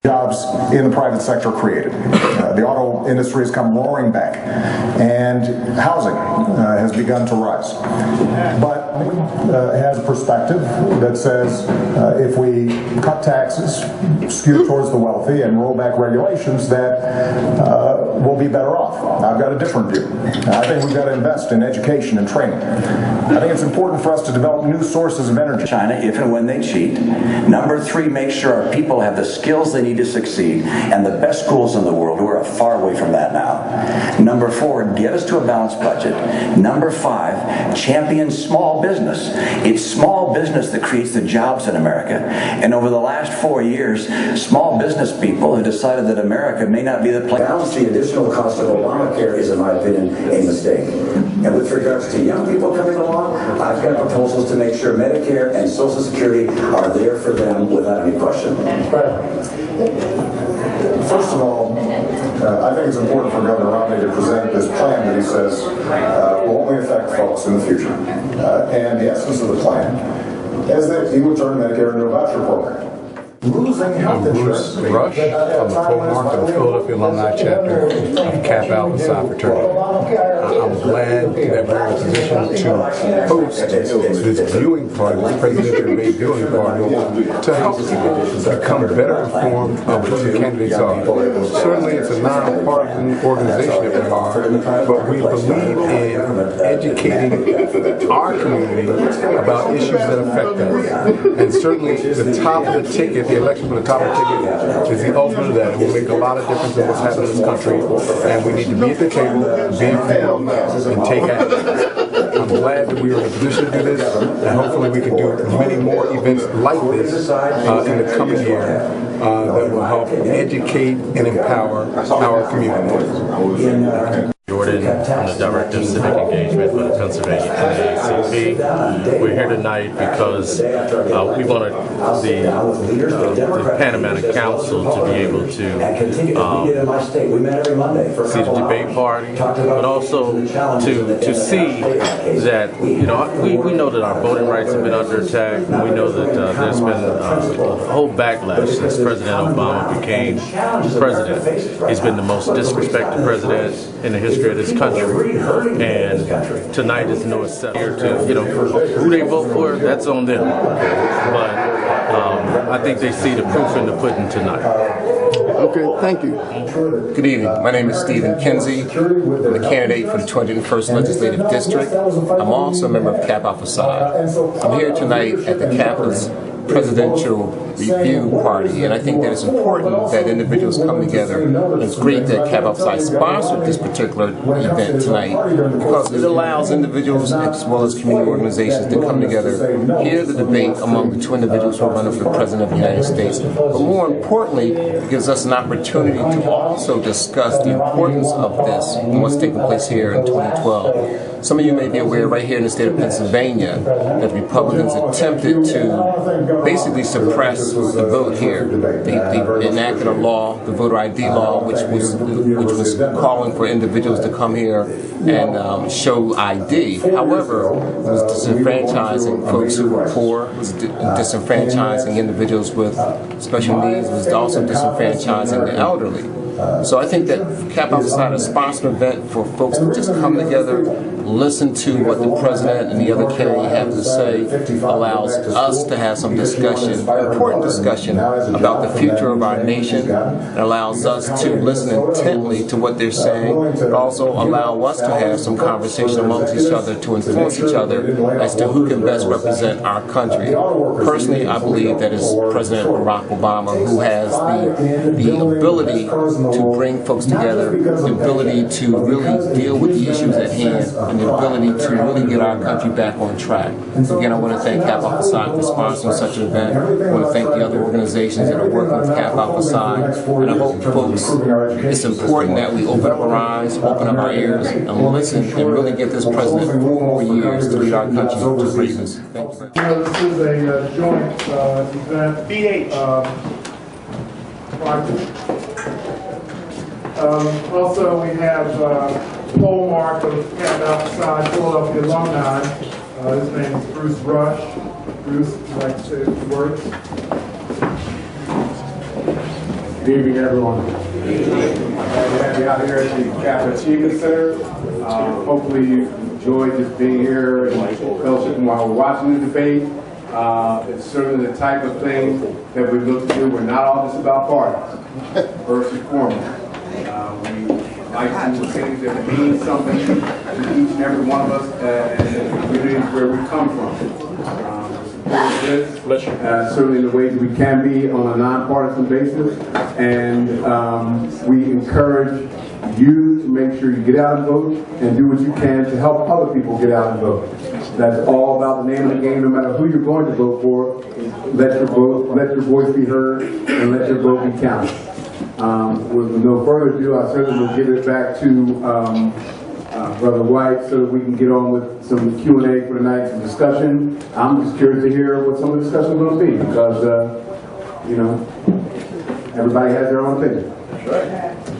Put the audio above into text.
Jobs in the private sector created. The auto industry has come roaring back, and housing has begun to rise. But has a perspective that says if we cut taxes, skew towards the wealthy, and roll back regulations, that we'll be better off. I've got a different view. I think we've got to invest in education and training. I think it's important for us to develop new sources of energy. China, if and when they cheat. Number 3, make sure our people have the skills they need to succeed, and the best schools in the world. We're far away from that now. Number 4, get us to a balanced budget. Number 5, champion small business. It's small business that creates the jobs in America. And over the last 4 years, small business people have decided that America may not be the place. Balance the additional cost of Obamacare is, in my opinion, a mistake. And with regards to young people coming along, I've got proposals to make sure Medicare and Social Security are there for them without any question. First of all, I think it's important for Governor Romney to present this plan that he says will only affect folks in the future. And the essence of the plan is that he would turn Medicare into a voucher program. I'm Bruce Rush. I'm the co-mark of the Philadelphia Alumni Chapter of Kappa Psi fraternity. I'm glad that we're in a position to host this viewing party, this presidential debate viewing party, to help people become better informed of who the candidates are. Certainly it's a non-partisan organization that we are, but we believe in educating our community about issues that affect us. And certainly the top of the ticket, the election for the top of the ticket, is the ultimate of that. It will make a lot of difference in what's happening in this country, and we need to be at the table, be informed, and take action. I'm glad that we are in a position to do this, and hopefully we can do many more events like this in the coming year that will help educate and empower our community. Jordan, I'm the Director of Civic Engagement for the Pennsylvania NAACP. We're here tonight because we wanted the Pan American Council to be able to see the debate party, but also to see that, you know, we know that our voting rights have been under attack, and we know that there's been a whole backlash since President Obama became president. He's been the most disrespected president in the history of this country, and tonight is no exception. Here to, you know, who they vote for, that's on them. But I think they see the proof in the pudding tonight. Okay, thank you. Good evening. My name is Stephen Kinsey. I'm a candidate for the 201st Legislative District. I'm also a member of Kappa Psi. I'm here tonight at the Kappa's Presidential Review Party, and I think that it's important that individuals come together. And it's great that Kappa Psi sponsored this particular event tonight, because it allows individuals as well as community organizations to come together, hear the debate among the two individuals who are running for the President of the United States. But more importantly, it gives us an opportunity to also discuss the importance of this and what's taking place here in 2012. Some of you may be aware right here in the state of Pennsylvania that Republicans attempted to basically suppress the vote here. They enacted a law, the voter ID law, which was calling for individuals to come here and show ID. However, it was disenfranchising folks who were poor, it was disenfranchising individuals with special needs, it was also disenfranchising the elderly. So I think that Kappa Psi is a sponsored event for folks to just come together, listen to what the president and the other candidate have to say, allows us to have some discussion, important discussion about the future of our nation. It allows us to listen intently to what they're saying, but also allow us to have some conversation amongst each other to influence each other as to who can best represent our country. Personally, I believe that it's President Barack Obama who has the ability to bring folks together, the ability to really deal with the issues at hand, and the ability to really get our country back on track. Again, I want to thank Kappa Psi for sponsoring such an event. I want to thank the other organizations that are working with Kappa Psi. And I hope, folks, it's important that we open up our eyes, open up our ears, and listen, and really get this president 4 more years to lead our country to greatness. Thank you. This is a joint event. Also, we have pole mark of Kappa Psi Philadelphia alumni. His name is Bruce Rush. Bruce, would you like to say a few words? Good evening, everyone. Glad to have you out here at the Kappa Achievement Center. Hopefully you enjoyed just being here and fellowshipping while we're watching the debate. It's certainly the type of thing that we look to do. We're not all just about parties, first and foremost. We like to do things that mean something to each and every one of us and the communities where we come from. Certainly in the ways we can be on a nonpartisan basis, and we encourage you to make sure you get out and vote and do what you can to help other people get out and vote. That's all about the name of the game. No matter who you're going to vote for, let your voice be heard, and let your vote be counted. With no further ado, I certainly will give it back to Brother White so that we can get on with some Q&A for tonight, some discussion. I'm just curious to hear what some of the discussion is going to be because, you know, everybody has their own opinion. Right.